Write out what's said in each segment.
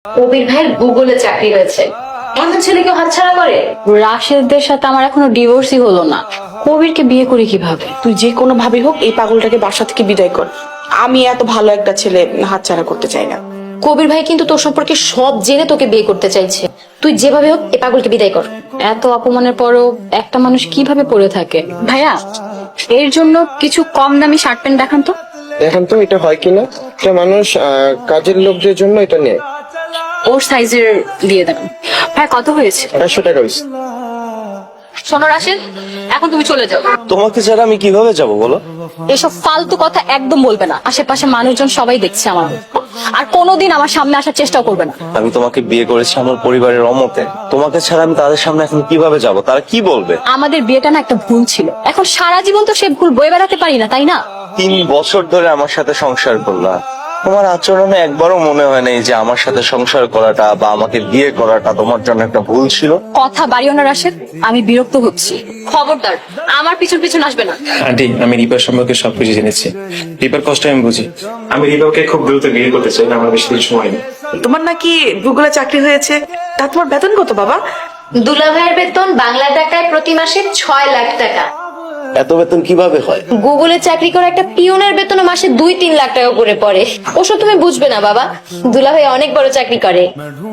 কবির ভাইয়ের গুগলে চাকরি হয়েছে, এমন ছেলে কেউ হাতছাড়া করে? রাশেদের সাথে আমার এখনো ডিভোর্সই হলো না, কবিরকে বিয়ে করি কিভাবে? তুই যে কোনো ভাবে হোক এই পাগলটাকে বাসা থেকে বিদায় কর। আমি এত ভালো একটা ছেলে হাতছাড়া করতে চাই না। কবির ভাই কিন্তু তোর সম্পর্কে সব জেনে তোকে বিয়ে করতে চাইছে, তুই যেভাবে হোক এই পাগলকে বিদায় কর। এত অপমানের পরও একটা মানুষ কিভাবে পড়ে থাকে? ভাইয়া, এর জন্য কিছু কম দামি শার্ট প্যান্ট দেখান তো। এখন তো এটা হয় কিনা, একটা মানুষ কাজের লোকদের জন্য এটা নেয়। ওর সাইজের দিয়ে দেন। ভাই কত হয়েছে? 250 টাকা হয়েছে। শোনো রাশেদ, এখন তুমি চলে যাও। তোমাকে ছাড়া আমি কিভাবে যাব বলো? এসব ফালতু কথা একদম বলবে না, আশেপাশে মানুষজন সবাই দেখছে আমার, আর কোনোদিন আমার সামনে আসার চেষ্টাও করবে না। আমি তোমাকে বিয়ে করেছি আমার পরিবারের অমতে, তোমাকে ছাড়া আমি তাদের সামনে এখন কিভাবে যাব? তারা কি বলবে? আমাদের বিয়েটা না একটা ভুল ছিল, এখন সারা জীবন তো সে ভুল বয়ে বেড়াতে পারি না, তাই না? 3 বছর ধরে আমার সাথে সংসার করলা, তোমার আচরণে একবারও মনে হয় নাই যে আমার সাথে সংসার করাটা বা আমাকে বিয়ে করাটা তোমার জন্য একটা ভুল ছিল? কথা বাড়িও না রাশেদ, আমি বিরক্ত হচ্ছি। খবরদার আমার পিছন পিছন আসবে না। আন্টি, আমি রিপার সম্পর্কে সবকিছু জেনেছি। রিপার কষ্ট আমি বুঝি। আমি রিপাকে খুব দ্রুত বিয়ে করতে চাই না, আমার বেশি দিন সময় নেই। তোমার নাকি গুগলে চাকরি হয়েছে, তা তোমার বেতন কত বাবা? দুলা ভাইয়ের বেতন বাংলা টাকায় প্রতি মাসে 6 লাখ টাকা। এত বেতন কিভাবে হয়? গুগলে চাকরি করা একটা পিওনের বেতন মাসে 2-3 লাখ টাকা করে পড়ে। ওসব তুমি বুঝবে না বাবা, দুলা ভাই অনেক বড় চাকরি করে।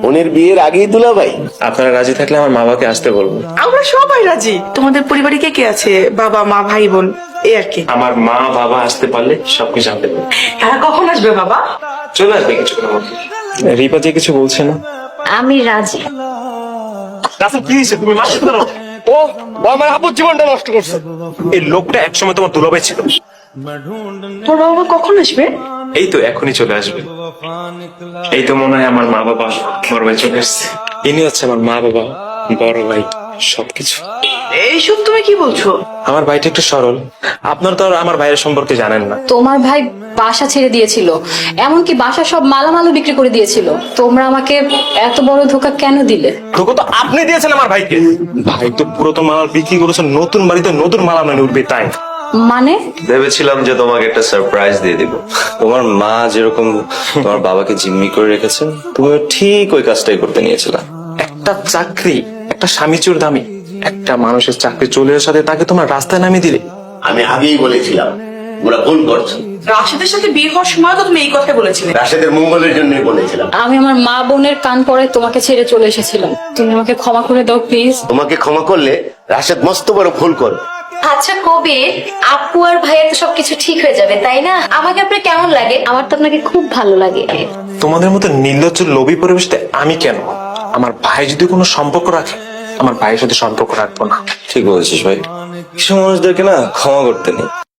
উনির বিয়ের আগেই দুলা ভাই? আপনারা রাজি থাকলে আমার মা বাবাকে আসতে বলবো। আমরা সবাই রাজি। তোমাদের পরিবারে কে কে আছে? বাবা মা ভাই বোন এই আর কি। আমার মা বাবা আসতে পারলে সবকিছু জানতে পারবো। তারা কখন আসবে বাবা? চলে আসবে কিছুক্ষণের মধ্যে। রিপা যে কিছু বলছে না। আমি রাজি। রাসেল, কি হয়েছে? তুমি মাসে ধরো। ও আমার আপুর জীবনটা নষ্ট করছে। এই লোকটা একসময় তোমার দুলাভাই ছিল। তোর বাবা কখন আসবে? এই তো এখনই চলে আসবে। এই তো মনে হয় আমার মা বাবা বড় ভাই চলে আসছে। ইনি হচ্ছে আমার মা বাবা, বড় ভাই, সবকিছু। এইসব তুমি কি বলছো? আমার ভাইটা একটু সরল, আপনার তো আর আমার ভাইয়ের সম্পর্কে জানেন না। তোমার ভাই বাসা ছেড়ে দিয়েছিল, এমনকি বাসা সব মালামালও বিক্রি করে দিয়েছিল। তোমরা আমাকে এত বড় ধোকা কেন দিলে? ধোকা তো আপনি দিয়েছেন আমার ভাইকে। ভাই তো পুরাতন মাল বিক্রি করেছেন, নতুন বাড়িতে নতুন মাল আনানি উঠবে তাই। মানে? ভেবেছিলাম যে তোমাকে একটা সারপ্রাইজ দিয়ে দিব। তোমার মা যেরকম তোমার বাবাকে জিম্মি করে রেখেছে, তুমি ঠিক ওই কাজটাই করতে নিয়েছিলা। একটা চাকরি, একটা স্বামীচুর দামি একটা মানুষের চাকরি চলে আসাতে তাকে তোমার রাস্তায় নামিয়ে দিলে। আমি আগেই বলেছিলাম ওরা ভুল করছে। রাশেদের সাথে বিয়ে হওয়ার সময় তো তুমি এই কথা বলেছিলে। রাশেদের মঙ্গলের জন্যই বলেছিলাম। আমি আমার মা বোনের কান পড়ে তোমাকে ছেড়ে চলে এসেছিলাম, তুমি আমাকে ক্ষমা করে দাও প্লিজ। তোমাকে ক্ষমা করলে রাশেদ মস্ত বড় ভুল করবে। আচ্ছা কবির, আপু আর ভাইয়ের তো সবকিছু ঠিক হয়ে যাবে তাই না? আমাকে আপনার কেমন লাগে? আমার তো আপনাকে খুব ভালো লাগে। তোমাদের মতো নির্লজ্জ লোভী পরিবেশতে আমি কেন? আমার ভাই যদি কোনো সম্পর্ক রাখে, আমার ভাইয়ের সাথে সম্পর্ক রাখবো না। ঠিক বলেছিস ভাই, কিছু মানুষদেরকে না ক্ষমা করতে নেই।